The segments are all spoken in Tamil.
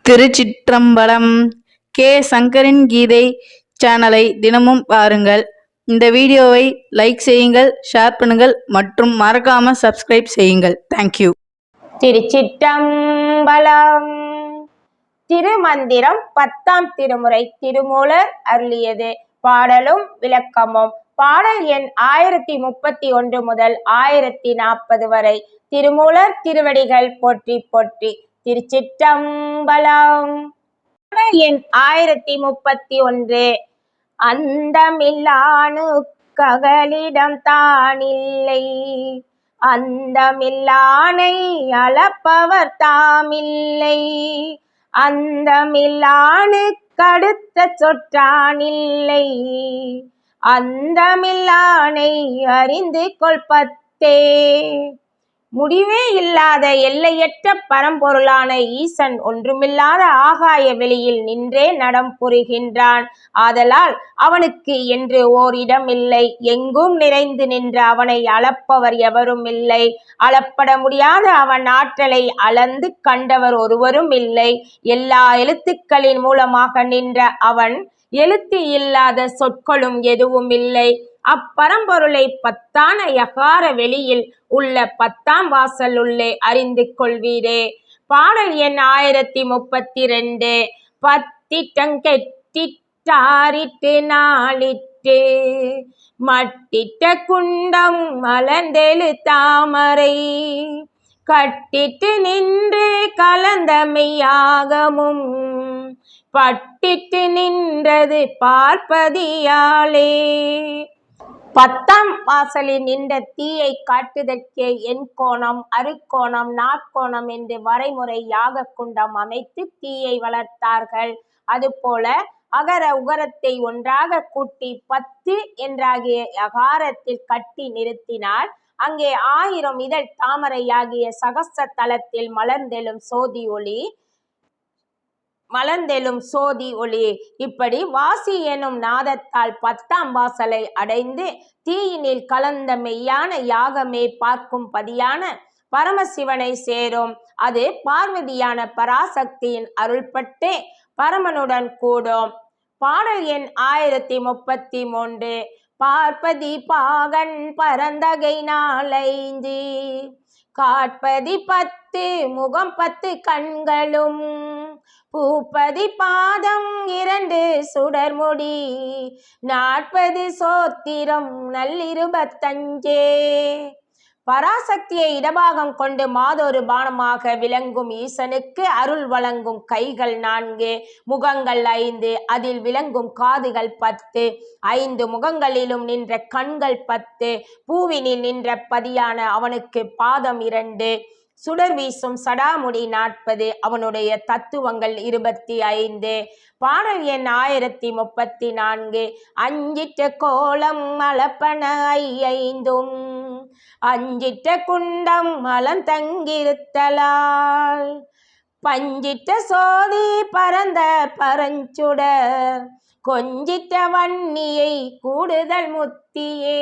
திருச்சிற்றம்பலம். கே சங்கரின் கீதை சேனலை தினமும் பாருங்கள். இந்த வீடியோவை லைக் செய்யுங்கள், ஷேர் பண்ணுங்கள் மற்றும் மறக்காம சப்ஸ்கிரைப் செய்யுங்கள். தேங்க்யூ. திருச்சிற்றம்பலம். திருமந்திரம் 10ஆம் திருமுறை திருமூலர் அருளியது. பாடலும் விளக்கமும். பாடல் எண் 1031 முதல் 1040 வரை. திருமூலர் திருவடிகள் போற்றி போற்றி. திருச்சிற்றம்பலம். பாடல் எண் 1031. அந்தமில்லானுக்ககலிடம் தானில்லை, அந்தமில்லானை அளப்பவர் தாமில்லை, அந்தமில்லானுக்கடுத்த சொற்றானில்லை, அந்தமில்லானை அறிந்து கொள்பத்தே. முடிவே இல்லாத எல்லையற்ற பரம்பொருளான ஈசன் ஒன்றுமில்லாத ஆகாய வெளியில் நின்றே நடம் புரிகின்றான். ஆதலால் அவனுக்கு என்று ஓர் இடமில்லை. எங்கும் நிறைந்து நின்ற அவனை அளப்பவர் எவரும் இல்லை. அளப்பட முடியாத அவன் ஆற்றலை அளந்து கண்டவர் ஒருவரும் இல்லை. எல்லா எழுத்துக்களின் மூலமாக நின்ற அவன் எழுத்து இல்லாத சொற்களும் எதுவும் இல்லை. அப்பரம்பொருளை 10ஆன யகார வெளியில் உள்ள 10ஆம் வாசல் உள்ளே அறிந்து கொள்வீரே. பாடல் எண் 1032. பத்திட்டங்கெட்டிட்டாரிட்டு நாளிட்டு, மட்டிட்ட குண்டம் மலர்ந்தெழு தாமரை, கட்டிட்டு நின்று கலந்தமையாகமும் பட்டிட்டு நின்றது பார்ப்பதியாலே. 10ஆம் வாசலில் நின்ற தீயை காட்டுதற்கே எண்கோணம், அறுகோணம், நாற்கோணம் என்று வரைமுறை யாக குண்டம் அமைத்து தீயை வளர்த்தார்கள். அதுபோல அகர உகரத்தை ஒன்றாக கூட்டி 10 என்றாகிய யகாரத்தில் கட்டி நிறுத்தினால் அங்கே 1000 இதழ் தாமரையாகிய சகச தலத்தில் மலர்ந்தெழும் சோதி ஒளி. இப்படி வாசி எனும் நாதத்தால் 10ஆம் வாசலை அடைந்து தீயினில் கலந்த மெய்யான யாகமே பார்க்கும் பதியான பரமசிவனை சேரும். அது பார்வதியான பராசக்தியின் அருள்பட்டே பரமனுடன் கூடும். பாடல் எண் 1033. பார்ப்பதி பாகன் பரந்தகை 4 காட்பதி 10 முகம் 10 கண்களும், பூப்பதி பாதம் 2 சுடர்முடி, 40 சோத்திரம் நல்25. பராசக்தியை இடபாகம் கொண்டு மாதொரு பானமாக விளங்கும் ஈசனுக்கு அருள் வழங்கும் கைகள் 4, முகங்கள் 5, அதில் விளங்கும் காதுகள் 10, 5 முகங்களிலும் நின்ற கண்கள் 10, பூவினில் நின்ற பதியான அவனுக்கு பாதம் 2, சுடர் வீசும் சடாமுடி 40, அவனுடைய தத்துவங்கள் 25. பாடல் எண் 1034. அஞ்சிட்ட கோலம் அளப்பன 5, அஞ்சிட்ட குண்டம் மலந்தங்கிருத்தலால், பஞ்சிட்ட சோதி பரந்த பரஞ்சுடர், கொஞ்சிட்ட வன்னியை கூடுதல் முத்தியே.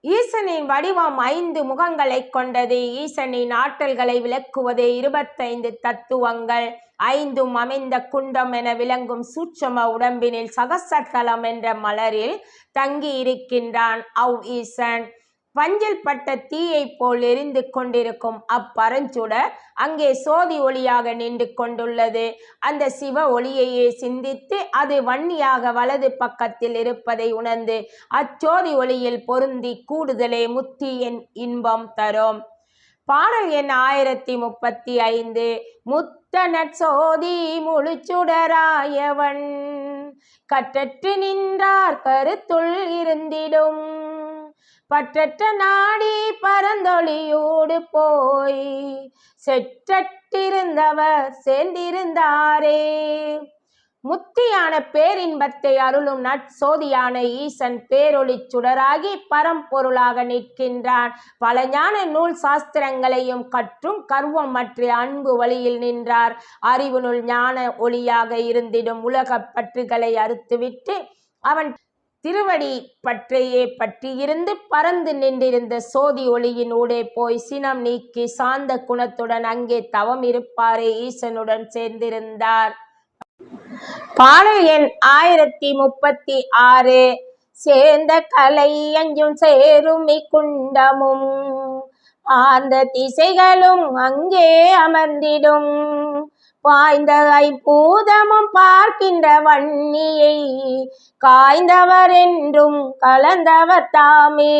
ஈசனின் வடிவம் 5 முகங்களை கொண்டது. ஈசனின் ஆற்றல்களை விளக்குவது 25 தத்துவங்கள். 5ம் அமைந்த குண்டம் என விளங்கும் சூட்சும உடம்பினில் சகசத்தலம் என்ற மலரில் தங்கி இருக்கின்றான் ஈசன். பஞ்சில் பட்ட தீயை போல் எரிந்து கொண்டிருக்கும் அப்பரஞ்சுடர் அங்கே சோதி ஒளியாக நின்று கொண்டுள்ளது. அந்த சிவ ஒளியையே சிந்தித்து அது வன்னியாக வலது பக்கத்தில் இருப்பதை உணர்ந்து அச்சோதி ஒளியில் பொருந்தி கூடுதலே முத்தி இன்பம் தரும். பாடல் எண் 1035. முத்தனற் சோதி முழுச்சுடராயவன், கற்றற்று நின்றார் கருத்துள் இருந்திடும், பற்றற்ற நாடி பரந்தொழியோடு போய் செற்றற்றிருந்தவர் சேர்ந்திருந்தாரே. முத்தியான பேரின்பத்தை அருளும் நற்சோதியான ஈசன் பேரொளி சுடராகி பரம்பொருளாக நிற்கின்றான். பல ஞான நூல் சாஸ்திரங்களையும் கற்றும் கர்வம் மற்ற அன்பு வழியில் நின்றார். அறிவு நூல் ஞான ஒளியாக இருந்திடும் உலக பற்றுகளை அறுத்துவிட்டு அவன் திருவடி பற்றையே பற்றியிருந்து பறந்து நின்றிருந்த சோதி ஒளியின் ஊடே போய் சினம் நீக்கி சாந்த குணத்துடன் அங்கே தவம் இருப்பாரே ஈசனுடன் சேர்ந்திருந்தார். பாடல் எண் 1036. சேர்ந்த கலை அஞ்சும் சேருமி குண்டமும் ஆந்த திசைகளும் அங்கே அமர்ந்திடும் பாய்ந்த ஐம்பூதமும் பார்க்கின்ற வன்னியை காய்ந்தவர் என்றும் கலந்தவர் தாமே.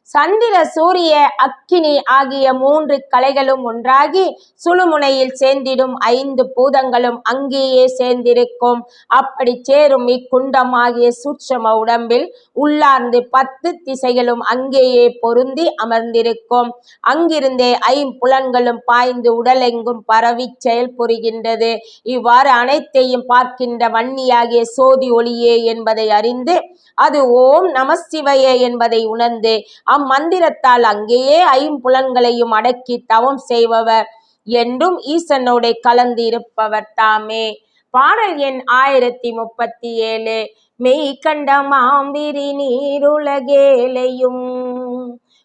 சந்திர சூரிய அக்கினி ஆகிய 3 கலைகளும் ஒன்றாகி சுழுமுனையில் சேர்ந்திடும் 5 பூதங்களும் அங்கேயே சேர்ந்திருக்கும். அப்படி சேரும் இக்குண்டம் ஆகிய சூட்சம உடம்பில் உள்ளார்ந்து 10 திசைகளும் அங்கேயே பொருந்தி அமர்ந்திருக்கும். அங்கிருந்தே 5 புலன்களும் பாய்ந்து உடலெங்கும் பரவி செயல் புரிகின்றது. இவ்வாறு அனைத்தையும் பார்க்கின்ற வன்னியாகிய சோதி ஒளியே என்பதை அறிந்து அது ஓம் நமசிவய என்பதை உணர்ந்து அம்மந்திரத்தால் அங்கேயே 5 புலன்களையும் அடக்கி தவம் செய்பவர் என்றும் ஈசனோடு கலந்து இருப்பவர் தாமே. பாடல் எண் 1037. மெய் கண்ட மாம்பிரி நீருலகேலையும்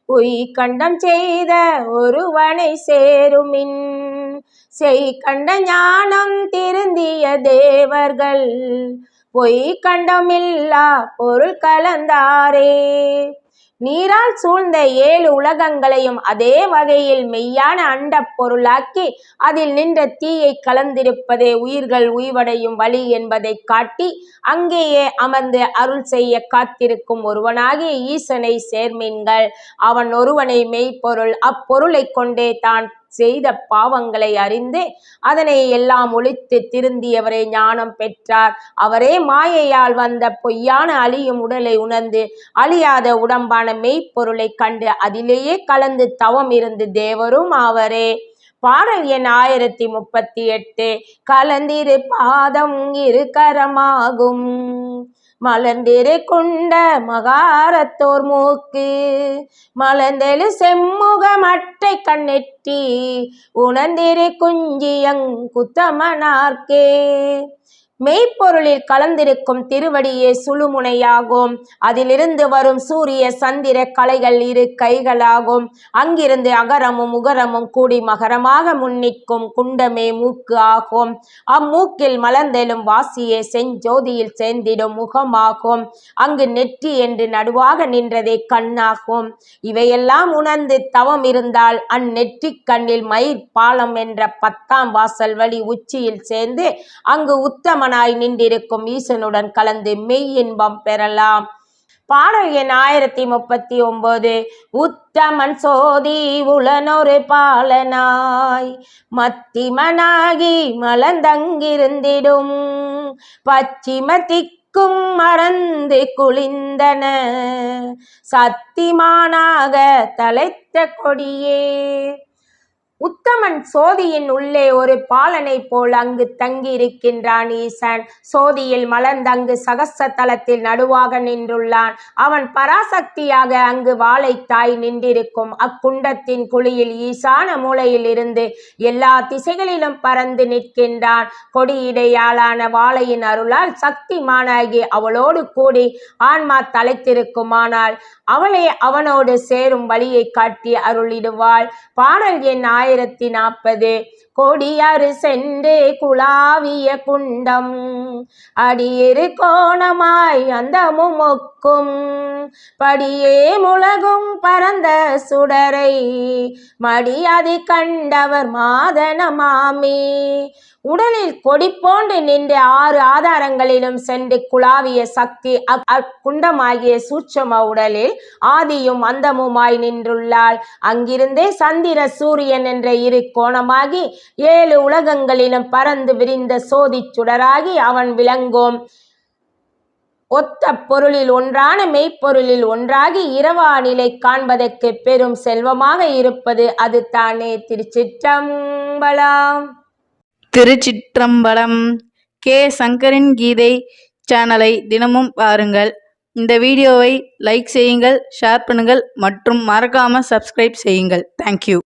உய்கண்டம் செய்த ஒருவனை சேருமின் செய் கண்ட ஞானம் திருந்திய தேவர்கள் பொய் கண்டமில்லா பொருள் கலந்தாரே. நீரால் சூழ்ந்த 7 உலகங்களையும் அதே வகையில் மெய்யான அண்ட பொருளாக்கி அதில் நின்ற தீயை கலந்திருப்பதே உயிர்கள் உய்வடையும் வழி என்பதை காட்டி அங்கேயே அமர்ந்து அருள் செய்ய காத்திருக்கும் ஒருவனாகிய ஈசனை சேர்மீன்கள். அவன் ஒருவனை மெய்ப்பொருள். அப்பொருளை கொண்டே தான் செய்த பாவங்களை அறிந்து அதனை எல்லாம் ஒழித்து திருந்தியவரே ஞானம் பெற்றார். அவரே மாயையால் வந்த பொய்யான அழியும் உடலை உணர்ந்து அழியாத உடம்பான மெய்ப்பொருளை கண்டு அதிலேயே கலந்து தவம் இருந்து தேவரும் ஆவரே. பாடல் எண் 1038. கலந்திரு பாதம் இரு கரமாகும் மலர்ந்திரு குண்ட மகாரத்தோர் மூக்கு மலர்ந்தெழு செம்முக மட்டை கண்ணெட்டி உணர்ந்திரு குஞ்சியங் குத்தமனார்க்கே. மெய்ப்பொருளில் கலந்திருக்கும் திருவடியே சுழுமுனையாகும். அதிலிருந்து வரும் சூரிய சந்திர கலைகள் 2 கைகளாகும். அங்கிருந்து அகரமும் உகரமும் கூடி மகரமாக முன்னிக்கும் குண்டமே மூக்கு ஆகும். அம்மூக்கில் மலர்ந்தெழும் வாசியே செஞ்சோதியில் சேர்ந்திடும் முகமாகும். அங்கு நெற்றி என்று நடுவாக நின்றதே கண்ணாகும். இவையெல்லாம் உணர்ந்து தவம் இருந்தால் அந்நெற்றி கண்ணில் மயிர் பாலம் என்ற 10ஆம் வாசல் வழி உச்சியில் சேர்ந்து அங்கு உத்தம நின்றிருக்கும் ஈசனுடன் கலந்து மெய் இன்பம் பெறலாம். பாடல் எண் 1039. உத்தமன் சோதி உளனொரு பாலனாய் மத்திமனாகி மலர்ந்தங்கிருந்திடும் பச்சிம திக்கும் மறந்து குளிந்தன சத்திமானாக தலைத்த கொடியே. உத்தமன் சோதியின் உள்ளே ஒரு பாலனை போல் அங்கு தங்கி இருக்கின்றான் ஈசன். சோதியில் மலர்ந்தங்கு சகச தலத்தில் நடுவாக நின்றுள்ளான். அவன் பராசக்தியாக அங்கு வாளை தாய் நின்றிருக்கும் அக்குண்டத்தின் குழியில் ஈசான மூலையில் இருந்து எல்லா திசைகளிலும் பறந்து நிற்கின்றான். கொடியிடையாளான வாளையின் அருளால் சக்திமானாகி அவளோடு கூடி ஆன்மா தலைத்திருக்குமானால் அவளே அவனோடு சேரும் வழியை காட்டி அருளிடுவாள். பாடல் எண் 1040. கொடியாறு சென்று குழாவிய குண்டம் அடியிரு கோணமாய் அந்தமும் மொக்கும் படியே முழகும் பரந்த சுடரை மடியாதி கண்டவர் மாதனமாமே. உடலில் கொடி போன்று நின்று 6 ஆதாரங்களிலும் சென்று குழாவிய சக்தி அக்குண்டமாகிய சூட்சம உடலில் ஆதியும் அந்தமுமாய் நின்றுள்ளாள். அங்கிருந்தே சந்திர சூரியன் என்ற 2 கோணமாகி 7 உலகங்களிலும் பறந்து விரிந்த சோதி சுடராகி அவன் விளங்கும். ஒத்த பொருளில் ஒன்றான மெய்ப்பொருளில் ஒன்றாகி இரவா நிலை காண்பதற்கு பெரும் செல்வமாக இருப்பது அது தானே. திருச்சிற்றம்பலம். திருச்சிற்றம்பலம். கே சங்கரின் கீதை சேனலை தினமும் பாருங்கள். இந்த வீடியோவை லைக் செய்யுங்கள், ஷேர் பண்ணுங்கள் மற்றும் மறக்காம சப்ஸ்கிரைப் செய்யுங்கள். தேங்க்யூ.